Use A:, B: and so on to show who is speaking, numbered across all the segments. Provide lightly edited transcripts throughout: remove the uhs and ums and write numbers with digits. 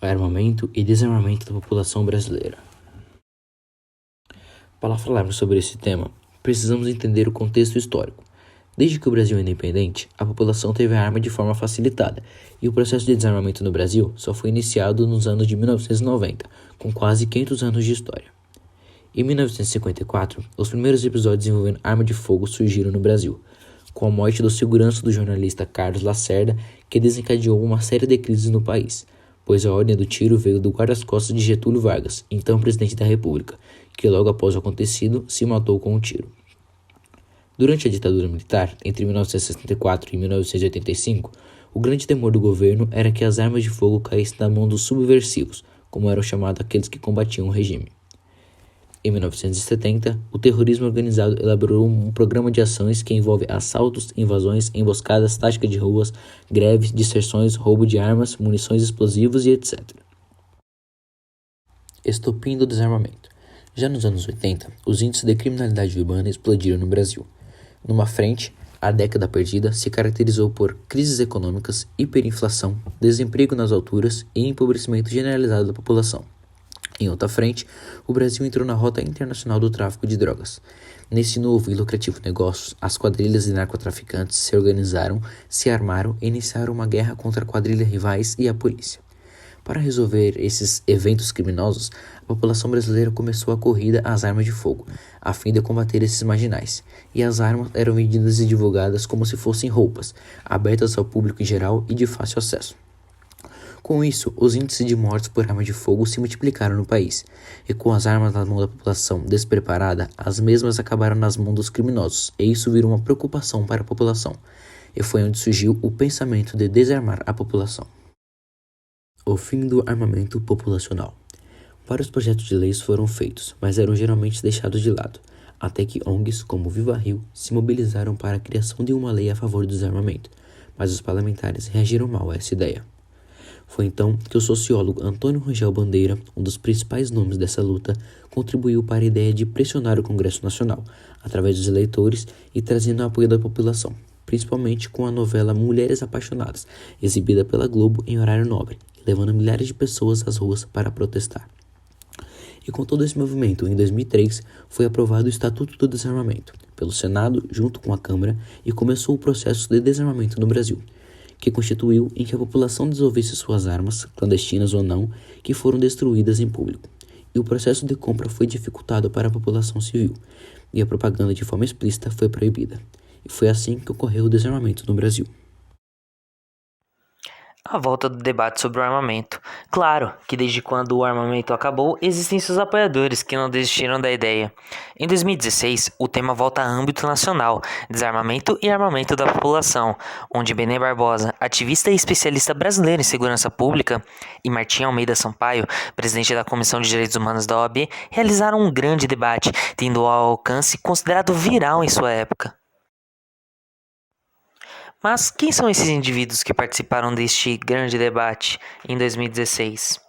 A: armamento e desarmamento da população brasileira. Para falarmos sobre esse tema, precisamos entender o contexto histórico. Desde que o Brasil é independente, a população teve a arma de forma facilitada, e o processo de desarmamento no Brasil só foi iniciado nos anos de 1990, com quase 500 anos de história. Em 1954, os primeiros episódios envolvendo arma de fogo surgiram no Brasil, com a morte do segurança do jornalista Carlos Lacerda, que desencadeou uma série de crises no país, pois a ordem do tiro veio do guarda-costas de Getúlio Vargas, então presidente da República, que logo após o acontecido se matou com um tiro. Durante a ditadura militar, entre 1964 e 1985, o grande temor do governo era que as armas de fogo caíssem na mão dos subversivos, como eram chamados aqueles que combatiam o regime. Em 1970, o terrorismo organizado elaborou um programa de ações que envolve assaltos, invasões, emboscadas, tática de ruas, greves, dissersões, roubo de armas, munições explosivas e etc. Estopim do desarmamento. Já nos anos 80, os índices de criminalidade urbana explodiram no Brasil. Numa frente, a década perdida se caracterizou por crises econômicas, hiperinflação, desemprego nas alturas e empobrecimento generalizado da população. Em outra frente, o Brasil entrou na rota internacional do tráfico de drogas. Nesse novo e lucrativo negócio, as quadrilhas de narcotraficantes se organizaram, se armaram e iniciaram uma guerra contra quadrilhas rivais e a polícia. Para resolver esses eventos criminosos, a população brasileira começou a corrida às armas de fogo, a fim de combater esses marginais, e as armas eram vendidas e divulgadas como se fossem roupas, abertas ao público em geral e de fácil acesso. Com isso, os índices de mortes por arma de fogo se multiplicaram no país, e com as armas na mão da população despreparada, as mesmas acabaram nas mãos dos criminosos, e isso virou uma preocupação para a população, e foi onde surgiu o pensamento de desarmar a população. O fim do armamento populacional. Vários projetos de leis foram feitos, mas eram geralmente deixados de lado, até que ONGs como Viva Rio se mobilizaram para a criação de uma lei a favor do desarmamento, mas os parlamentares reagiram mal a essa ideia. Foi então que o sociólogo Antônio Rangel Bandeira, um dos principais nomes dessa luta, contribuiu para a ideia de pressionar o Congresso Nacional, através dos eleitores e trazendo o apoio da população, principalmente com a novela Mulheres Apaixonadas, exibida pela Globo em horário nobre, levando milhares de pessoas às ruas para protestar. E com todo esse movimento, em 2003, foi aprovado o Estatuto do Desarmamento, pelo Senado junto com a Câmara, e começou o processo de desarmamento no Brasil, que constituiu em que a população desenvolvesse suas armas, clandestinas ou não, que foram destruídas em público. E o processo de compra foi dificultado para a população civil, e a propaganda de forma explícita foi proibida. E foi assim que ocorreu o desarmamento no Brasil.
B: A volta do debate sobre o armamento. Claro que desde quando o armamento acabou, existem seus apoiadores que não desistiram da ideia. Em 2016, o tema volta a âmbito nacional, desarmamento e armamento da população, onde Benê Barbosa, ativista e especialista brasileiro em segurança pública, e Martim Almeida Sampaio, presidente da Comissão de Direitos Humanos da OAB, realizaram um grande debate, tendo ao alcance considerado viral em sua época. Mas quem são esses indivíduos que participaram deste grande debate em 2016?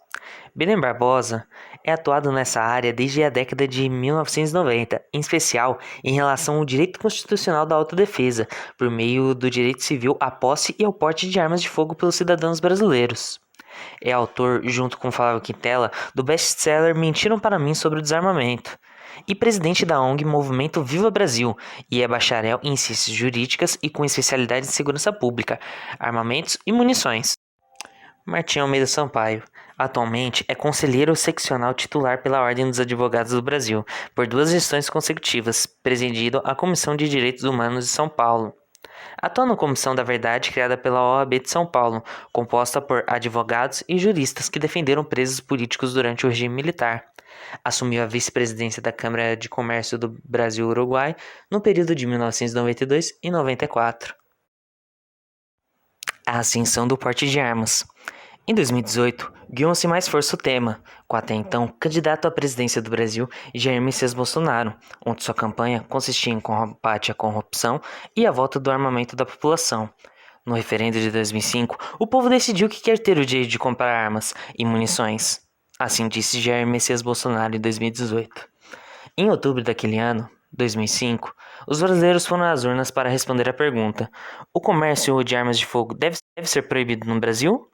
B: Benê Barbosa é atuado nessa área desde a década de 1990, em especial em relação ao direito constitucional da autodefesa, por meio do direito civil à posse e ao porte de armas de fogo pelos cidadãos brasileiros. É autor, junto com Flávio Quintela, do best-seller Mentiram para mim sobre o desarmamento, e presidente da ONG Movimento Viva Brasil, e é bacharel em Ciências Jurídicas e com especialidade em Segurança Pública, Armamentos e Munições. Martim Almeida Sampaio. Atualmente é conselheiro seccional titular pela Ordem dos Advogados do Brasil, por 2 gestões consecutivas, presidindo a Comissão de Direitos Humanos de São Paulo. Atua na Comissão da Verdade criada pela OAB de São Paulo, composta por advogados e juristas que defenderam presos políticos durante o regime militar. Assumiu a vice-presidência da Câmara de Comércio do Brasil-Uruguai no período de 1992 e 94. A ascensão do porte de armas. Em 2018, guiou-se mais força o tema, com até então candidato à presidência do Brasil, Jair Messias Bolsonaro, onde sua campanha consistia em combate à corrupção e a volta do armamento da população. No referendo de 2005, o povo decidiu que quer ter o direito de comprar armas e munições. Assim disse Jair Messias Bolsonaro em 2018. Em outubro daquele ano, 2005, os brasileiros foram às urnas para responder à pergunta: o comércio de armas de fogo deve ser proibido no Brasil?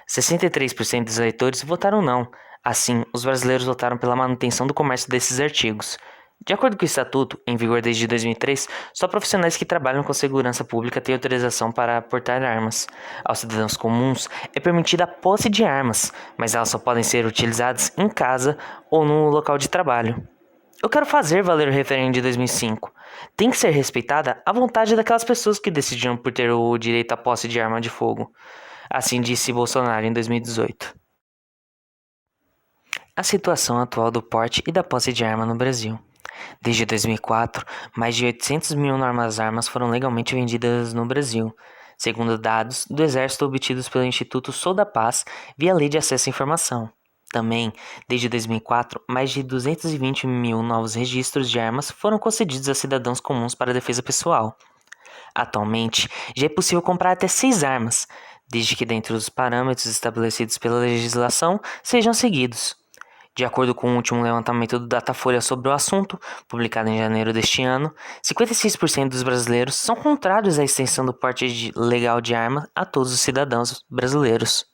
B: 63% dos eleitores votaram não. Assim, os brasileiros votaram pela manutenção do comércio desses artigos. De acordo com o Estatuto, em vigor desde 2003, só profissionais que trabalham com segurança pública têm autorização para portar armas. Aos cidadãos comuns é permitida a posse de armas, mas elas só podem ser utilizadas em casa ou no local de trabalho. Eu quero fazer valer o referendo de 2005. Tem que ser respeitada a vontade daquelas pessoas que decidiram por ter o direito à posse de arma de fogo. Assim disse Bolsonaro em 2018. A situação atual do porte e da posse de arma no Brasil. Desde 2004, mais de 800 mil novas armas foram legalmente vendidas no Brasil, segundo dados do Exército obtidos pelo Instituto Sou da Paz via Lei de Acesso à Informação. Também, desde 2004, mais de 220 mil novos registros de armas foram concedidos a cidadãos comuns para defesa pessoal. Atualmente, já é possível comprar até 6 armas, desde que dentro dos parâmetros estabelecidos pela legislação sejam seguidos. De acordo com o último levantamento do Datafolha sobre o assunto, publicado em janeiro deste ano, 56% dos brasileiros são contrários à extensão do porte legal de arma a todos os cidadãos brasileiros.